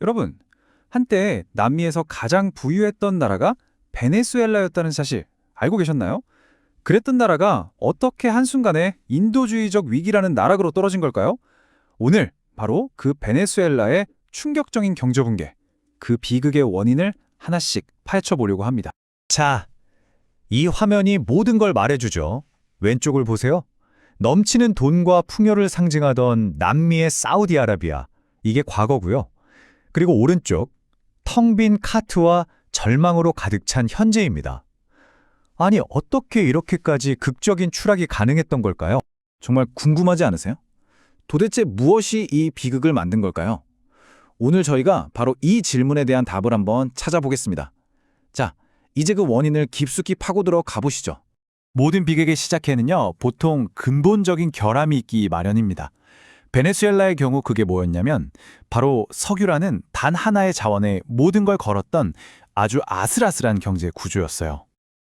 여러분, 한때 남미에서 가장 부유했던 나라가 베네수엘라였다는 사실 알고 계셨나요? 그랬던 나라가 어떻게 한순간에 인도주의적 위기라는 나락으로 떨어진 걸까요? 오늘 바로 그 베네수엘라의 충격적인 경제 붕괴, 그 비극의 원인을 하나씩 파헤쳐 보려고 합니다. 자, 이 화면이 모든 걸 말해주죠. 왼쪽을 보세요. 넘치는 돈과 풍요를 상징하던 남미의 사우디아라비아. 이게 과거고요. 그리고 오른쪽, 텅 빈 카트와 절망으로 가득 찬 현재입니다. 아니, 어떻게 이렇게까지 극적인 추락이 가능했던 걸까요? 정말 궁금하지 않으세요? 도대체 무엇이 이 비극을 만든 걸까요? 오늘 저희가 바로 이 질문에 대한 답을 한번 찾아보겠습니다. 자, 이제 그 원인을 깊숙이 파고들어 가보시죠. 모든 비극의 시작에는요, 보통 근본적인 결함이 있기 마련입니다. 베네수엘라의 경우 그게 뭐였냐면 바로 석유라는 단 하나의 자원에 모든 걸 걸었던 아주 아슬아슬한 경제 구조였어요.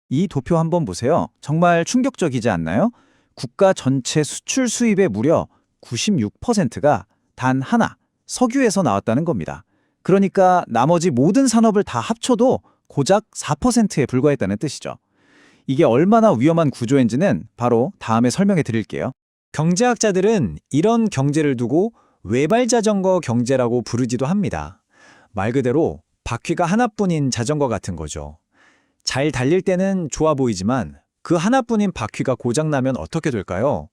이 도표 한번 보세요. 정말 충격적이지 않나요? 국가 전체 수출 수입의 무려 96%가 단 하나, 석유에서 나왔다는 겁니다. 그러니까 나머지 모든 산업을 다 합쳐도 고작 4%에 불과했다는 뜻이죠. 이게 얼마나 위험한 구조인지는 바로 다음에 설명해 드릴게요. 경제학자들은 이런 경제를 두고 외발자전거 경제라고 부르지도 합니다. 말 그대로 바퀴가 하나뿐인 자전거 같은 거죠. 잘 달릴 때는 좋아 보이지만 그 하나뿐인 바퀴가 고장나면 어떻게 될까요?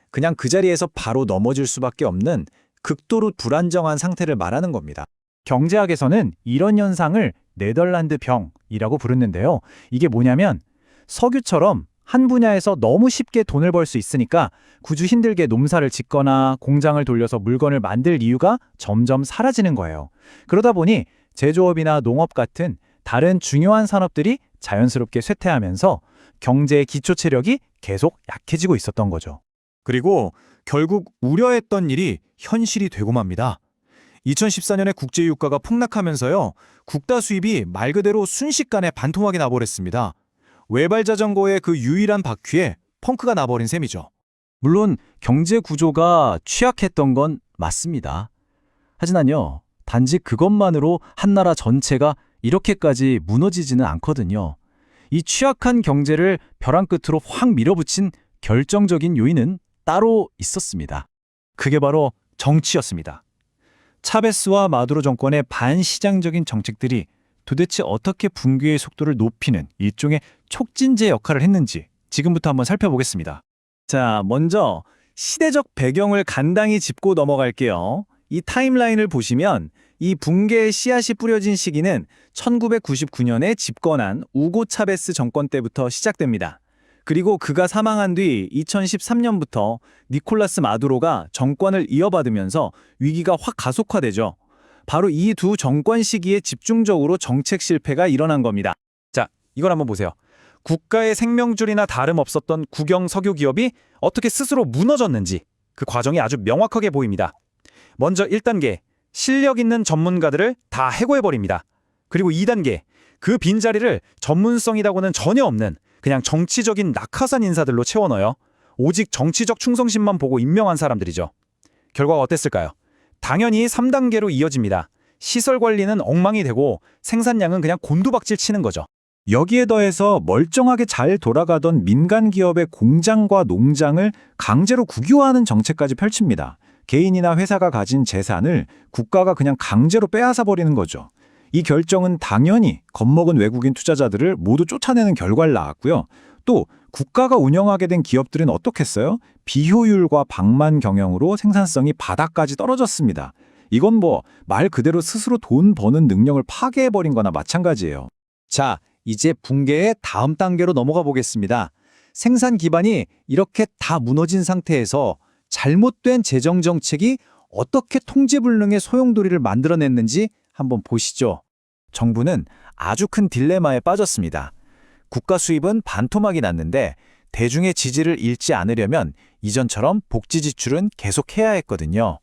그냥 그 자리에서 바로 넘어질 수밖에 없는 극도로 불안정한 상태를 말하는 겁니다. 경제학에서는 이런 현상을 네덜란드 병이라고 부르는데요. 이게 뭐냐면 석유처럼 한 분야에서 너무 쉽게 돈을 벌 수 있으니까 굳이 힘들게 농사를 짓거나 공장을 돌려서 물건을 만들 이유가 점점 사라지는 거예요. 그러다 보니 제조업이나 농업 같은 다른 중요한 산업들이 자연스럽게 쇠퇴하면서 경제의 기초 체력이 계속 약해지고 있었던 거죠. 그리고 결국 우려했던 일이 현실이 되고 맙니다. 2014년에 국제유가가 폭락하면서요, 국가 수입이 말 그대로 순식간에 반토막이 나버렸습니다. 외발자전거의 그 유일한 바퀴에 펑크가 나버린 셈이죠. 물론 경제 구조가 취약했던 건 맞습니다. 하지만요, 단지 그것만으로 한 나라 전체가 이렇게까지 무너지지는 않거든요. 이 취약한 경제를 벼랑 끝으로 확 밀어붙인 결정적인 요인은 따로 있었습니다. 그게 바로 정치였습니다. 차베스와 마두로 정권의 반시장적인 정책들이 도대체 어떻게 붕괴의 속도를 높이는 일종의 촉진제 역할을 했는지 지금부터 한번 살펴보겠습니다. 자, 먼저 시대적 배경을 간단히 짚고 넘어갈게요. 이 타임라인을 보시면 이 붕괴의 씨앗이 뿌려진 시기는 1999년에 집권한 우고 차베스 정권 때부터 시작됩니다. 그리고 그가 사망한 뒤 2013년부터 니콜라스 마두로가 정권을 이어받으면서 위기가 확 가속화되죠. 바로 이 두 정권 시기에 집중적으로 정책 실패가 일어난 겁니다. 자, 이걸 한번 보세요. 국가의 생명줄이나 다름없었던 국영 석유 기업이 어떻게 스스로 무너졌는지 그 과정이 아주 명확하게 보입니다. 먼저 1단계, 실력 있는 전문가들을 다 해고해버립니다. 그리고 2단계, 그 빈자리를 전문성이라고는 전혀 없는 그냥 정치적인 낙하산 인사들로 채워넣어요. 오직 정치적 충성심만 보고 임명한 사람들이죠. 결과가 어땠을까요? 당연히 3단계로 이어집니다. 시설 관리는 엉망이 되고 생산량은 그냥 곤두박질 치는 거죠. 여기에 더해서 멀쩡하게 잘 돌아가던 민간 기업의 공장과 농장을 강제로 국유화하는 정책까지 펼칩니다. 개인이나 회사가 가진 재산을 국가가 그냥 강제로 빼앗아 버리는 거죠. 이 결정은 당연히 겁먹은 외국인 투자자들을 모두 쫓아내는 결과를 낳았고요. 또 국가가 운영하게 된 기업들은 어떻겠어요? 비효율과 방만 경영으로 생산성이 바닥까지 떨어졌습니다. 이건 뭐 말 그대로 스스로 돈 버는 능력을 파괴해버린 거나 마찬가지예요. 자, 이제 붕괴의 다음 단계로 넘어가 보겠습니다. 생산 기반이 이렇게 다 무너진 상태에서 잘못된 재정 정책이 어떻게 통제불능의 소용돌이를 만들어냈는지 한번 보시죠. 정부는 아주 큰 딜레마에 빠졌습니다. 국가 수입은 반토막이 났는데 대중의 지지를 잃지 않으려면 이전처럼 복지 지출은 계속해야 했거든요.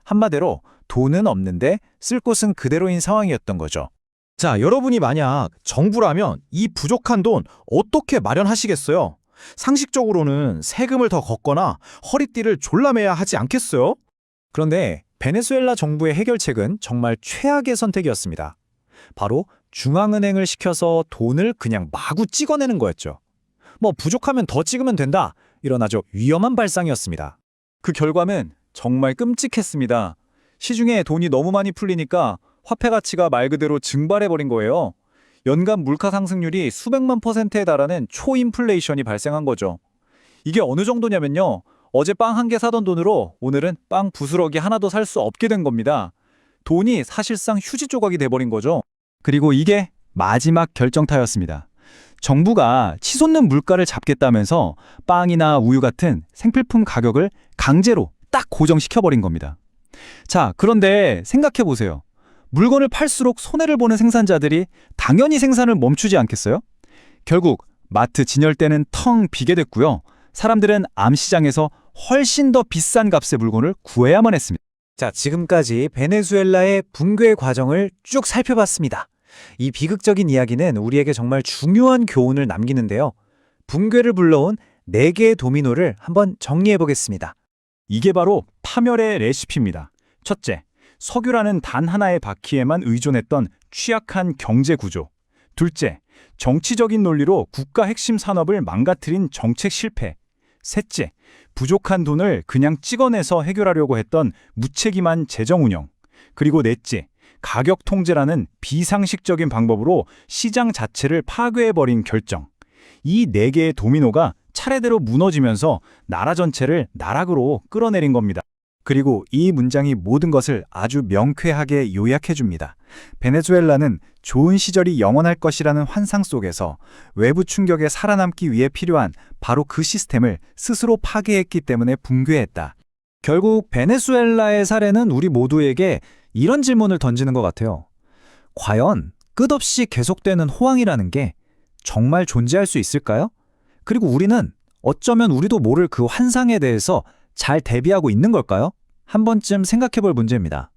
한마디로 돈은 없는데 쓸 곳은 그대로인 상황이었던 거죠. 자, 여러분이 만약 정부라면 이 부족한 돈 어떻게 마련하시겠어요? 상식적으로는 세금을 더 걷거나 허리띠를 졸라매야 하지 않겠어요? 그런데 베네수엘라 정부의 해결책은 정말 최악의 선택이었습니다. 바로 중앙은행을 시켜서 돈을 그냥 마구 찍어내는 거였죠. 뭐 부족하면 더 찍으면 된다. 이런 아주 위험한 발상이었습니다. 그 결과는 정말 끔찍했습니다. 시중에 돈이 너무 많이 풀리니까 화폐 가치가 말 그대로 증발해버린 거예요. 연간 물가 상승률이 수백만 %에 달하는 초인플레이션이 발생한 거죠. 이게 어느 정도냐면요. 어제 빵 한 개 사던 돈으로 오늘은 빵 부스러기 하나도 살 수 없게 된 겁니다. 돈이 사실상 휴지 조각이 돼버린 거죠. 그리고 이게 마지막 결정타였습니다. 정부가 치솟는 물가를 잡겠다면서 빵이나 우유 같은 생필품 가격을 강제로 딱 고정시켜버린 겁니다. 자, 그런데 생각해 보세요. 물건을 팔수록 손해를 보는 생산자들이 당연히 생산을 멈추지 않겠어요? 결국 마트 진열대는 텅 비게 됐고요. 사람들은 암시장에서 훨씬 더 비싼 값의 물건을 구해야만 했습니다. 자, 지금까지 베네수엘라의 붕괴 과정을 쭉 살펴봤습니다. 이 비극적인 이야기는 우리에게 정말 중요한 교훈을 남기는데요. 붕괴를 불러온 4개의 도미노를 한번 정리해 보겠습니다. 이게 바로 파멸의 레시피입니다. 첫째, 석유라는 단 하나의 바퀴에만 의존했던 취약한 경제 구조. 둘째, 정치적인 논리로 국가 핵심 산업을 망가뜨린 정책 실패. 셋째, 부족한 돈을 그냥 찍어내서 해결하려고 했던 무책임한 재정 운영. 그리고 넷째, 가격 통제라는 비상식적인 방법으로 시장 자체를 파괴해버린 결정. 이 4개의 도미노가 차례대로 무너지면서 나라 전체를 나락으로 끌어내린 겁니다. 그리고 이 문장이 모든 것을 아주 명쾌하게 요약해줍니다. 베네수엘라는 좋은 시절이 영원할 것이라는 환상 속에서 외부 충격에 살아남기 위해 필요한 바로 그 시스템을 스스로 파괴했기 때문에 붕괴했다. 결국 베네수엘라의 사례는 우리 모두에게 이런 질문을 던지는 것 같아요. 과연 끝없이 계속되는 호황이라는 게 정말 존재할 수 있을까요? 그리고 우리는 어쩌면 우리도 모를 그 환상에 대해서 잘 대비하고 있는 걸까요? 한 번쯤 생각해 볼 문제입니다.